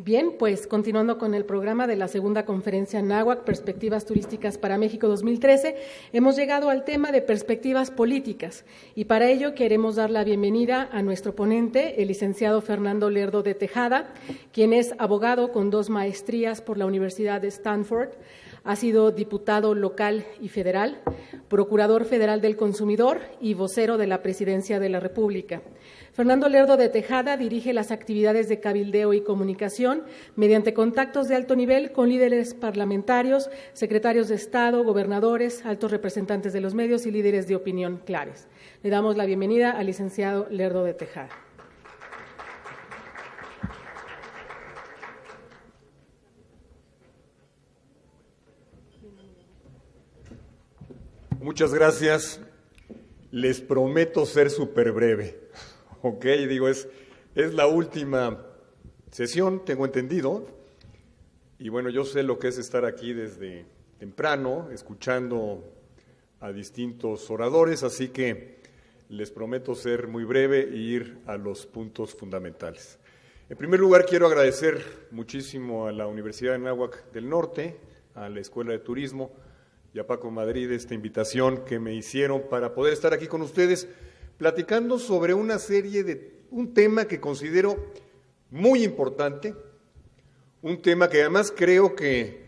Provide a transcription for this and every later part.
Bien, pues continuando con el programa de la segunda conferencia NAWAC, Perspectivas Turísticas para México 2013, hemos llegado al tema de perspectivas políticas y para ello queremos dar la bienvenida a nuestro ponente, el licenciado Fernando Lerdo de Tejada, quien es abogado con 2 maestrías por la Universidad de Stanford, ha sido diputado local y federal, procurador federal del consumidor y vocero de la Presidencia de la República. Fernando Lerdo de Tejada dirige las actividades de cabildeo y comunicación mediante contactos de alto nivel con líderes parlamentarios, secretarios de Estado, gobernadores, altos representantes de los medios y líderes de opinión claves. Le damos la bienvenida al licenciado Lerdo de Tejada. Muchas gracias. Les prometo ser súper breve. Ok, digo, es la última sesión, tengo entendido. Y bueno, yo sé lo que es estar aquí desde temprano, escuchando a distintos oradores, así que les prometo ser muy breve e ir a los puntos fundamentales. En primer lugar, quiero agradecer muchísimo a la Universidad de Anáhuac del Norte, a la Escuela de Turismo y a Paco Madrid esta invitación que me hicieron para poder estar aquí con ustedes platicando sobre un tema que considero muy importante, un tema que además creo que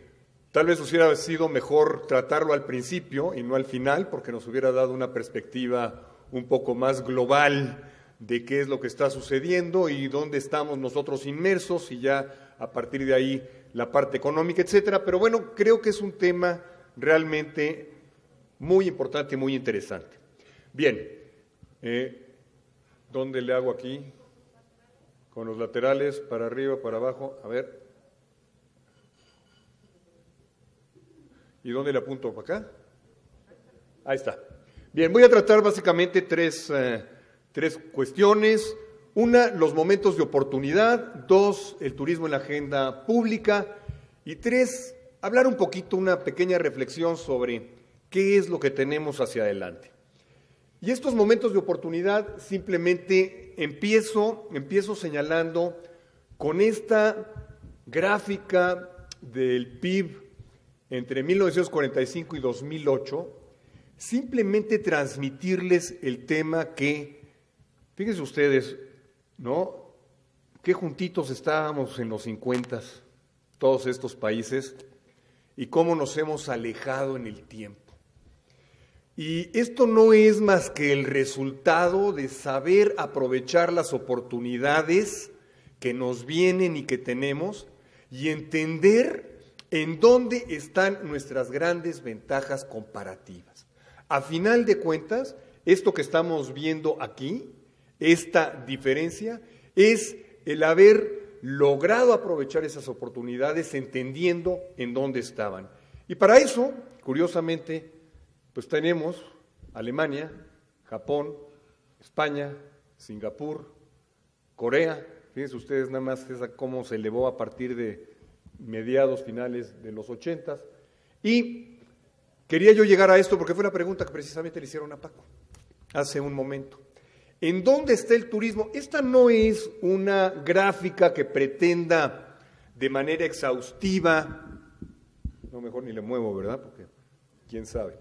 tal vez hubiera sido mejor tratarlo al principio y no al final, porque nos hubiera dado una perspectiva un poco más global de qué es lo que está sucediendo y dónde estamos nosotros inmersos y ya a partir de ahí la parte económica, etcétera. Pero bueno, creo que es un tema realmente muy importante y muy interesante. Bien, ¿dónde le hago aquí? Con los laterales, para arriba, para abajo, a ver. ¿Y dónde le apunto? ¿Para acá? Ahí está. Bien, voy a tratar básicamente tres cuestiones. Una, los momentos de oportunidad. 2, el turismo en la agenda pública. Y 3, hablar un poquito, una pequeña reflexión sobre qué es lo que tenemos hacia adelante. Y estos momentos de oportunidad simplemente empiezo señalando con esta gráfica del PIB entre 1945 y 2008, simplemente transmitirles el tema que, fíjense ustedes, ¿no? Qué juntitos estábamos en los 50, todos estos países, y cómo nos hemos alejado en el tiempo. Y esto no es más que el resultado de saber aprovechar las oportunidades que nos vienen y que tenemos y entender en dónde están nuestras grandes ventajas comparativas. A final de cuentas, esto que estamos viendo aquí, esta diferencia, es el haber logrado aprovechar esas oportunidades entendiendo en dónde estaban. Y para eso, curiosamente, pues tenemos Alemania, Japón, España, Singapur, Corea. Fíjense ustedes nada más cómo se elevó a partir de mediados, finales de los 80. Y quería yo llegar a esto porque fue una pregunta que precisamente le hicieron a Paco hace un momento. ¿En dónde está el turismo? Esta no es una gráfica que pretenda de manera exhaustiva, no, mejor ni le muevo, ¿verdad? Porque quién sabe.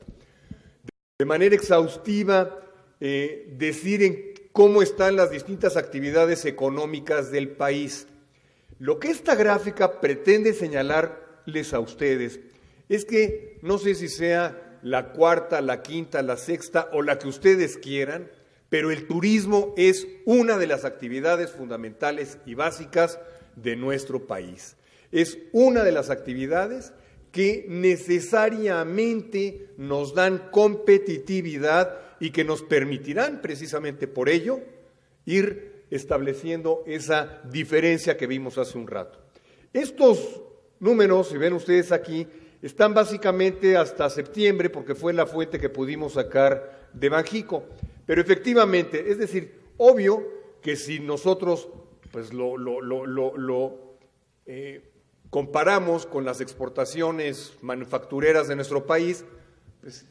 De manera exhaustiva, decir en cómo están las distintas actividades económicas del país. Lo que esta gráfica pretende señalarles a ustedes es que, no sé si sea la cuarta, la quinta, la sexta o la que ustedes quieran, pero el turismo es una de las actividades fundamentales y básicas de nuestro país. Es una de las actividades que necesariamente nos dan competitividad y que nos permitirán precisamente por ello ir estableciendo esa diferencia que vimos hace un rato. Estos números, si ven ustedes aquí, están básicamente hasta septiembre porque fue la fuente que pudimos sacar de Banxico. Pero efectivamente, es decir, obvio que si nosotros pues comparamos con las exportaciones manufactureras de nuestro país, pues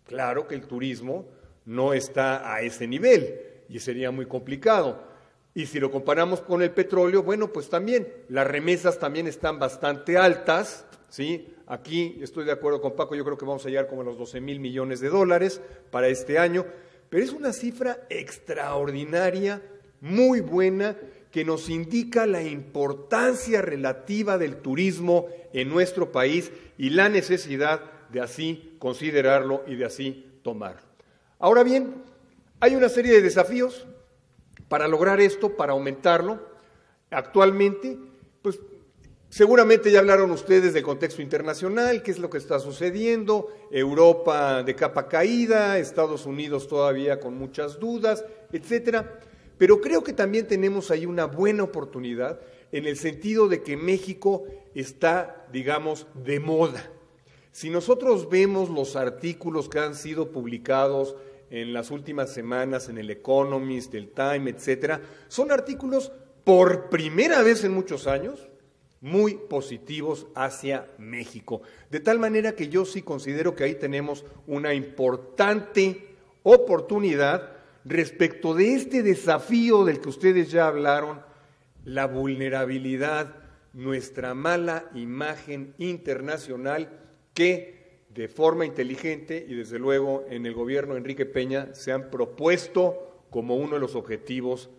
claro que el turismo no está a ese nivel y sería muy complicado. Y si lo comparamos con el petróleo, bueno, pues también, las remesas también están bastante altas, ¿sí? Aquí estoy de acuerdo con Paco, yo creo que vamos a llegar como a los 12,000 millones de dólares para este año, pero es una cifra extraordinaria, muy buena, que nos indica la importancia relativa del turismo en nuestro país y la necesidad de así considerarlo y de así tomarlo. Ahora bien, hay una serie de desafíos para lograr esto, para aumentarlo. Actualmente, pues seguramente ya hablaron ustedes del contexto internacional, qué es lo que está sucediendo, Europa de capa caída, Estados Unidos todavía con muchas dudas, etcétera. Pero creo que también tenemos ahí una buena oportunidad en el sentido de que México está, digamos, de moda. Si nosotros vemos los artículos que han sido publicados en las últimas semanas en el Economist, el Time, etcétera, son artículos por primera vez en muchos años muy positivos hacia México. De tal manera que yo sí considero que ahí tenemos una importante oportunidad respecto de este desafío del que ustedes ya hablaron, la vulnerabilidad, nuestra mala imagen internacional que de forma inteligente y desde luego en el gobierno de Enrique Peña se han propuesto como uno de los objetivos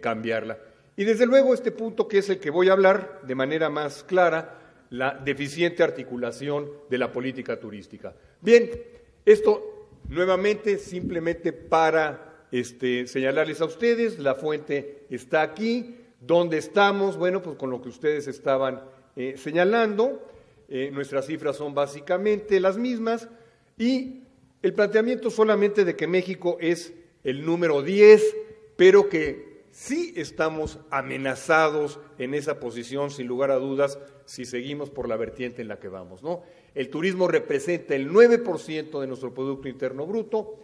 cambiarla. Y desde luego este punto que es el que voy a hablar de manera más clara, la deficiente articulación de la política turística. Bien, esto nuevamente simplemente para señalarles a ustedes, la fuente está aquí, ¿dónde estamos? Bueno, pues con lo que ustedes estaban señalando. Nuestras cifras son básicamente las mismas y el planteamiento solamente de que México es el número 10, pero que sí estamos amenazados en esa posición, sin lugar a dudas, si seguimos por la vertiente en la que vamos, ¿no? El turismo representa el 9% de nuestro Producto Interno Bruto.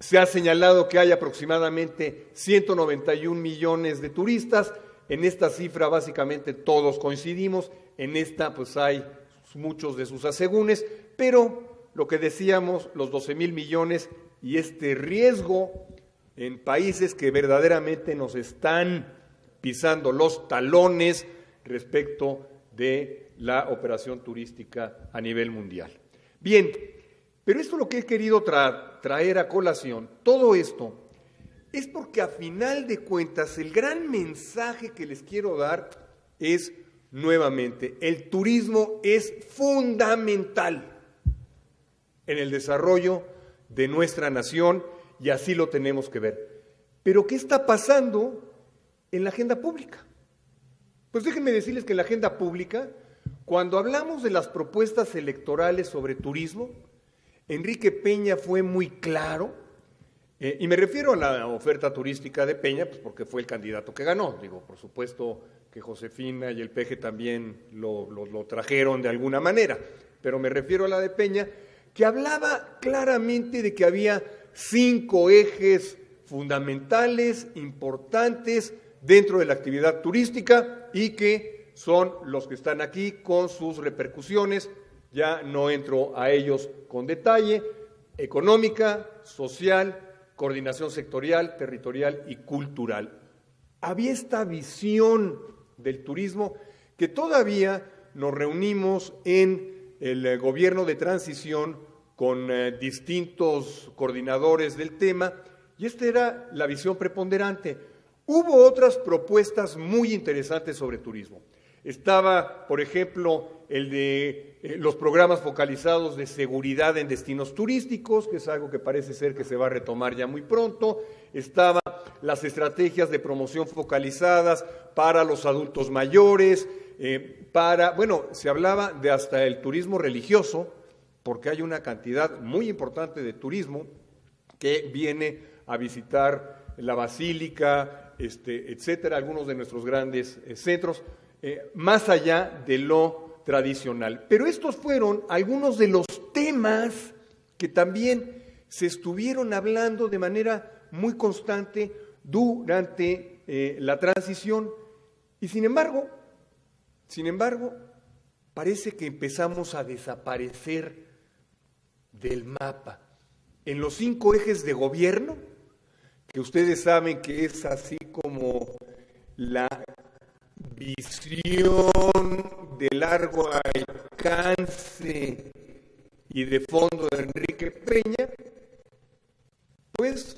Se ha señalado que hay aproximadamente 191 millones de turistas. En esta cifra básicamente todos coincidimos, en esta pues hay muchos de sus asegúnes, pero lo que decíamos, los 12,000 millones y este riesgo en países que verdaderamente nos están pisando los talones respecto de la operación turística a nivel mundial. Bien, pero esto lo que he querido traer a colación, todo esto, es porque a final de cuentas el gran mensaje que les quiero dar es, nuevamente, el turismo es fundamental en el desarrollo de nuestra nación y así lo tenemos que ver. Pero ¿qué está pasando en la agenda pública? Pues déjenme decirles que en la agenda pública, cuando hablamos de las propuestas electorales sobre turismo, Enrique Peña fue muy claro. Y me refiero a la oferta turística de Peña, pues porque fue el candidato que ganó. Digo, por supuesto que Josefina y el PG también lo trajeron de alguna manera, pero me refiero a la de Peña, que hablaba claramente de que había 5 ejes fundamentales, importantes, dentro de la actividad turística y que son los que están aquí con sus repercusiones. Ya no entro a ellos con detalle: económica, social, coordinación sectorial, territorial y cultural. Había esta visión del turismo que todavía nos reunimos en el gobierno de transición con distintos coordinadores del tema y esta era la visión preponderante. Hubo otras propuestas muy interesantes sobre turismo. Estaba, por ejemplo, el de los programas focalizados de seguridad en destinos turísticos, que es algo que parece ser que se va a retomar ya muy pronto. Estaban las estrategias de promoción focalizadas para los adultos mayores, se hablaba de hasta el turismo religioso, porque hay una cantidad muy importante de turismo que viene a visitar la basílica, etcétera, algunos de nuestros grandes centros, más allá de lo tradicional. Pero estos fueron algunos de los temas que también se estuvieron hablando de manera muy constante durante la transición y sin embargo, parece que empezamos a desaparecer del mapa. En los 5 ejes de gobierno, que ustedes saben que es así como la visión de largo alcance y de fondo de Enrique Peña, pues